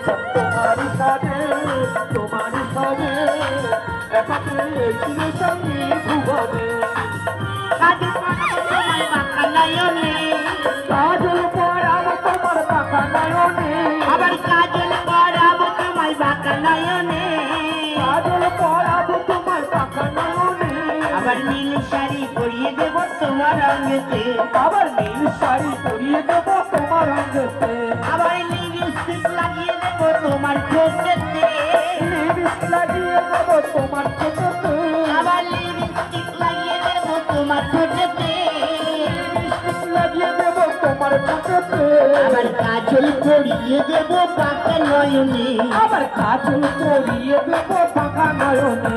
তোমারই সাজে তোমারই সাজে একাকে চিনে সঙ্গে ভুবনে কাজল পরাব তোমার বাঁকা নয়নে আবার কাজল পরাব তোমায় বাঁকা নয়নে কাজল পরাব তোমার বাঁকা নয়নে আবার নীল শাড়ি পরিয়ে দেব তোমার অঙ্গেতে আবার নীল শাড়ি পরিয়ে দেব তোমার অঙ্গেতে আবার লিপস্টিক লাগিয়ে দেব তোমার ঠোঁটেতে লিপস্টিক লাগিয়ে দেব তোমার ঠোঁটেতে আবার লিপস্টিক লাগিয়ে দেব তোমার ঠোঁটেতে লিপস্টিক লাগিয়ে দেব তোমার ঠোঁটেতে আবার কাজল পরিয়ে দেব বাঁকা নয়নে আবার কাজল পরিয়ে দেব বাঁকা নয়নে